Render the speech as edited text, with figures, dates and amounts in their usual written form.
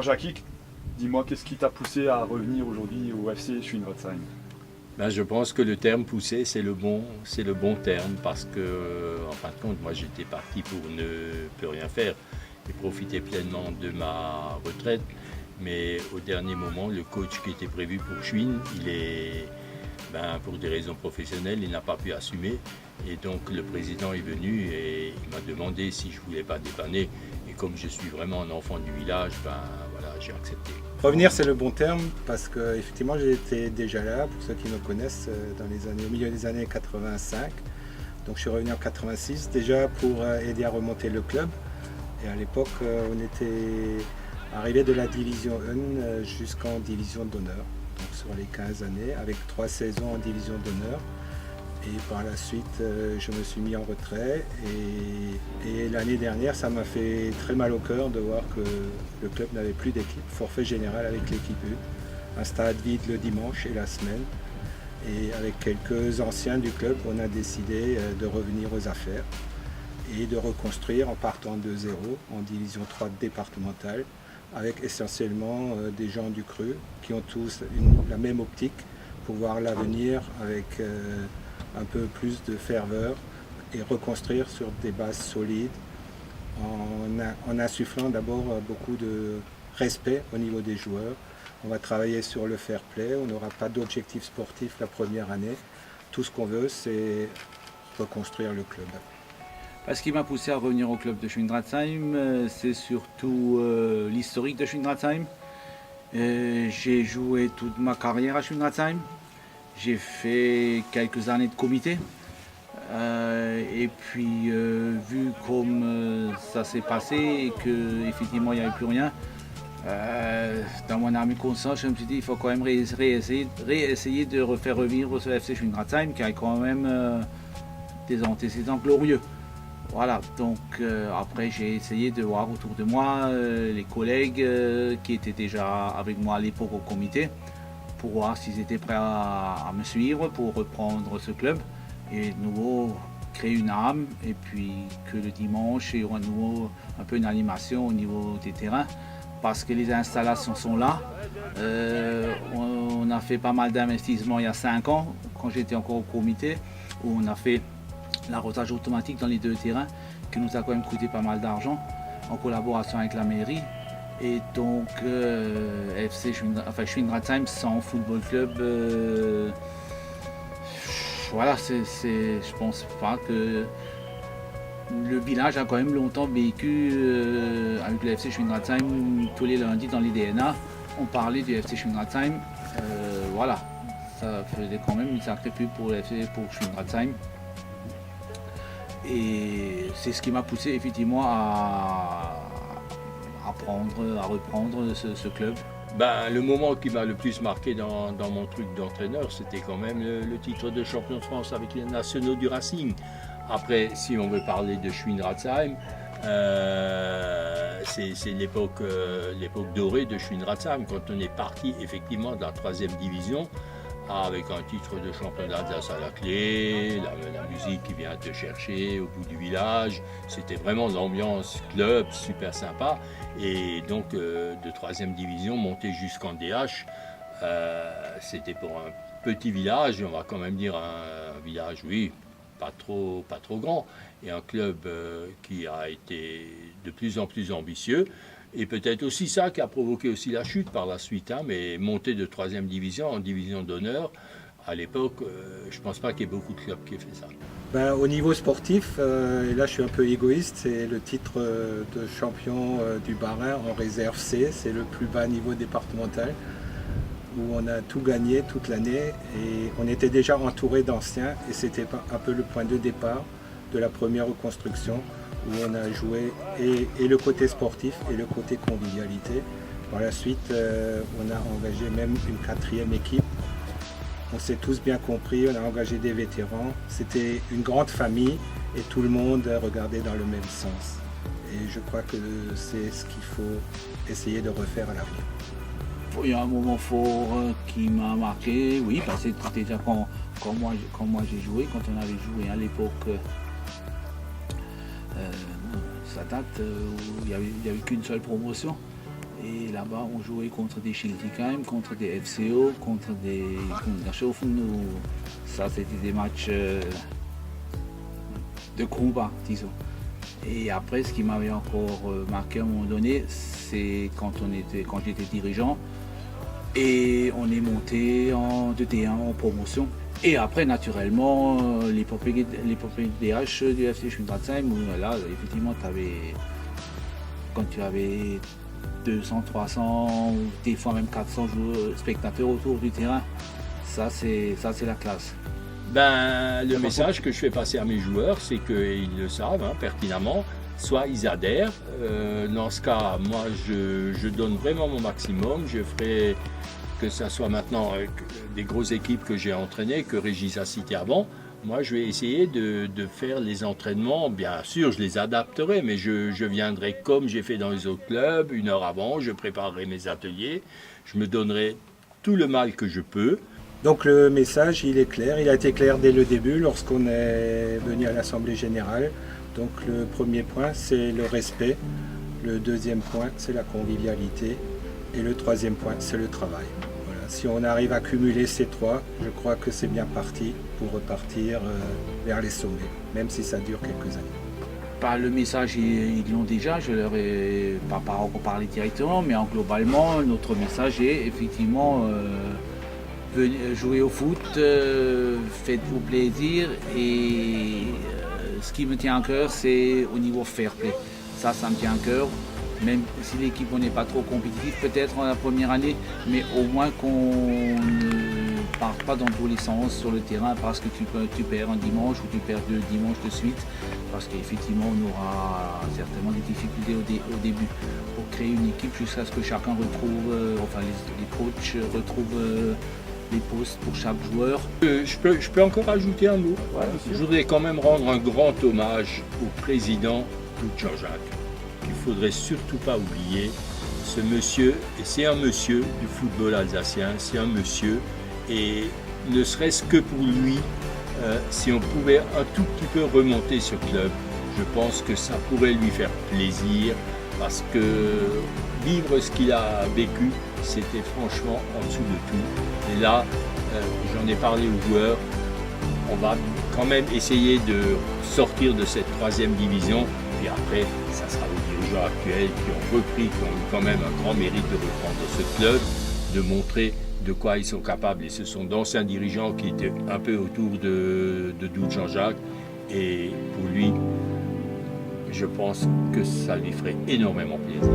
Alors Jackie, dis-moi, qu'est-ce qui t'a poussé à revenir aujourd'hui au FC Schwindratzheim? Ben, je pense que le terme poussé, c'est le bon terme parce que, en fin de compte, moi j'étais parti pour ne plus rien faire et profiter pleinement de ma retraite. Mais au dernier moment, le coach qui était prévu pour Schwinn, pour des raisons professionnelles, il n'a pas pu assumer. Et donc le président est venu et il m'a demandé si je ne voulais pas dépanner. Et comme je suis vraiment un enfant du village, j'ai accepté. Revenir, c'est le bon terme parce que effectivement, j'étais déjà là, pour ceux qui me connaissent, au milieu des années 85. Donc je suis revenu en 86 déjà pour aider à remonter le club. Et à l'époque, on était arrivé de la division 1 jusqu'en division d'honneur. Donc sur les 15 années, avec 3 saisons en division d'honneur. Et par la suite, je me suis mis en retrait. Et l'année dernière, ça m'a fait très mal au cœur de voir que le club n'avait plus d'équipe. Forfait général avec l'équipe 1. Un stade vide le dimanche et la semaine. Et avec quelques anciens du club, on a décidé de revenir aux affaires et de reconstruire en partant de zéro en division 3 départementale, avec essentiellement des gens du cru qui ont tous la même optique pour voir l'avenir avec un peu plus de ferveur et reconstruire sur des bases solides en insufflant d'abord beaucoup de respect au niveau des joueurs. On va travailler sur le fair play, on n'aura pas d'objectif sportif la première année. Tout ce qu'on veut, c'est reconstruire le club. Ce qui m'a poussé à revenir au club de Schwindratzheim, c'est surtout l'historique de Schwindratzheim. J'ai joué toute ma carrière à Schwindratzheim. J'ai fait quelques années de comité. Et puis, vu comme ça s'est passé et qu'effectivement il n'y avait plus rien, dans mon âme et conscience, je me suis dit qu'il faut quand même réessayer de refaire revivre ce FC Schwindratzheim qui a quand même des antécédents glorieux. Voilà, donc après j'ai essayé de voir autour de moi les collègues qui étaient déjà avec moi à l'époque au comité pour voir s'ils étaient prêts à me suivre pour reprendre ce club et de nouveau créer une âme et puis que le dimanche il y aura de nouveau un peu une animation au niveau des terrains parce que les installations sont là. On a fait pas mal d'investissements il y a 5 ans quand j'étais encore au comité où on a fait l'arrosage automatique dans les 2 terrains qui nous a quand même coûté pas mal d'argent en collaboration avec la mairie. Et donc FC Schwindratzheim sans football club, voilà, je pense pas que le village a quand même longtemps vécu avec le FC Schwindratzheim tous les lundis dans les DNA. On parlait du FC Schwindratzheim, voilà, ça faisait quand même une sacrée pub pour Schwindratzheim. Et c'est ce qui m'a poussé effectivement à reprendre ce club. Le moment qui m'a le plus marqué dans mon truc d'entraîneur, c'était quand même le titre de champion de France avec les nationaux du Racing. Après, si on veut parler de Schwindratzheim, c'est l'époque dorée de Schwindratzheim, quand on est parti effectivement de la 3e division, avec un titre de champion d'Alsace à la clé, la musique qui vient te chercher au bout du village. C'était vraiment l'ambiance club, super sympa. Et donc de 3e division, monter jusqu'en DH, c'était pour un petit village, on va quand même dire un village, oui, pas trop grand, et un club qui a été de plus en plus ambitieux. Et peut-être aussi ça qui a provoqué aussi la chute par la suite, mais monter de 3e division en division d'honneur, à l'époque, je ne pense pas qu'il y ait beaucoup de clubs qui aient fait ça. Au niveau sportif, et là je suis un peu égoïste, c'est le titre de champion du Bas-Rhin en réserve C, c'est le plus bas niveau départemental, où on a tout gagné toute l'année et on était déjà entouré d'anciens et c'était un peu le point de départ de la première reconstruction, où on a joué et le côté sportif et le côté convivialité. Par la suite, on a engagé même une 4e équipe. On s'est tous bien compris, on a engagé des vétérans. C'était une grande famille et tout le monde regardait dans le même sens. Et je crois que c'est ce qu'il faut essayer de refaire à l'avenir. Il y a un moment fort qui m'a marqué, oui, parce que c'était déjà quand moi j'ai joué, quand on avait joué à l'époque. Ça date où il n'y avait qu'une seule promotion. Et là-bas, on jouait contre des Schiltigheim, contre des FCO, contre des Gundershofen. Ça, c'était des matchs de combat, disons. Et après, ce qui m'avait encore marqué à un moment donné, c'est quand j'étais dirigeant et on est monté en 2T1 en promotion. Et après, naturellement, l'épopée DH du FC Schwindratzheim, où là, effectivement, quand tu avais 200, 300, ou des fois même 400 spectateurs autour du terrain, ça c'est la classe. Ben, le message que je fais passer à mes joueurs, c'est qu'ils le savent pertinemment, soit ils adhèrent. Dans ce cas, moi, je donne vraiment mon maximum. Je ferai, que ce soit maintenant des grosses équipes que j'ai entraînées, que Régis a cité avant. Moi, je vais essayer de faire les entraînements. Bien sûr, je les adapterai, mais je viendrai comme j'ai fait dans les autres clubs, 1 heure avant, je préparerai mes ateliers, je me donnerai tout le mal que je peux. Donc le message, il est clair, il a été clair dès le début lorsqu'on est venu à l'Assemblée Générale. Donc le premier point, c'est le respect. Le deuxième point, c'est la convivialité. Et le troisième point, c'est le travail. Voilà. Si on arrive à cumuler ces trois, je crois que c'est bien parti pour repartir vers les sommets, même si ça dure quelques années. Par le message, ils l'ont déjà, je leur ai pas encore parlé directement, mais globalement, notre message est effectivement venez jouer au foot, faites-vous plaisir et ce qui me tient à cœur, c'est au niveau fair play. Ça me tient à cœur, même si l'équipe n'est pas trop compétitive peut-être en la première année, mais au moins qu'on ne parte pas dans tous les sens sur le terrain parce que tu perds un dimanche ou tu perds 2 dimanches de suite, parce qu'effectivement on aura certainement des difficultés au début pour créer une équipe jusqu'à ce que chacun retrouve, les coachs retrouvent les postes pour chaque joueur. Je peux encore ajouter un mot. Voilà, je voudrais quand même rendre un grand hommage au président Doug Jean-Jacques, qu'il ne faudrait surtout pas oublier. Ce monsieur, et c'est un monsieur du football alsacien, c'est un monsieur, et ne serait-ce que pour lui, si on pouvait un tout petit peu remonter ce club, je pense que ça pourrait lui faire plaisir, parce que vivre ce qu'il a vécu, c'était franchement en dessous de tout. Et là, j'en ai parlé aux joueurs, on va quand même essayer de sortir de cette 3e division, puis après, ça sera aux dirigeants actuels qui ont repris, qui ont eu quand même un grand mérite de reprendre ce club, de montrer de quoi ils sont capables. Et ce sont d'anciens dirigeants qui étaient un peu autour de Doug Jean-Jacques, et pour lui, je pense que ça lui ferait énormément plaisir.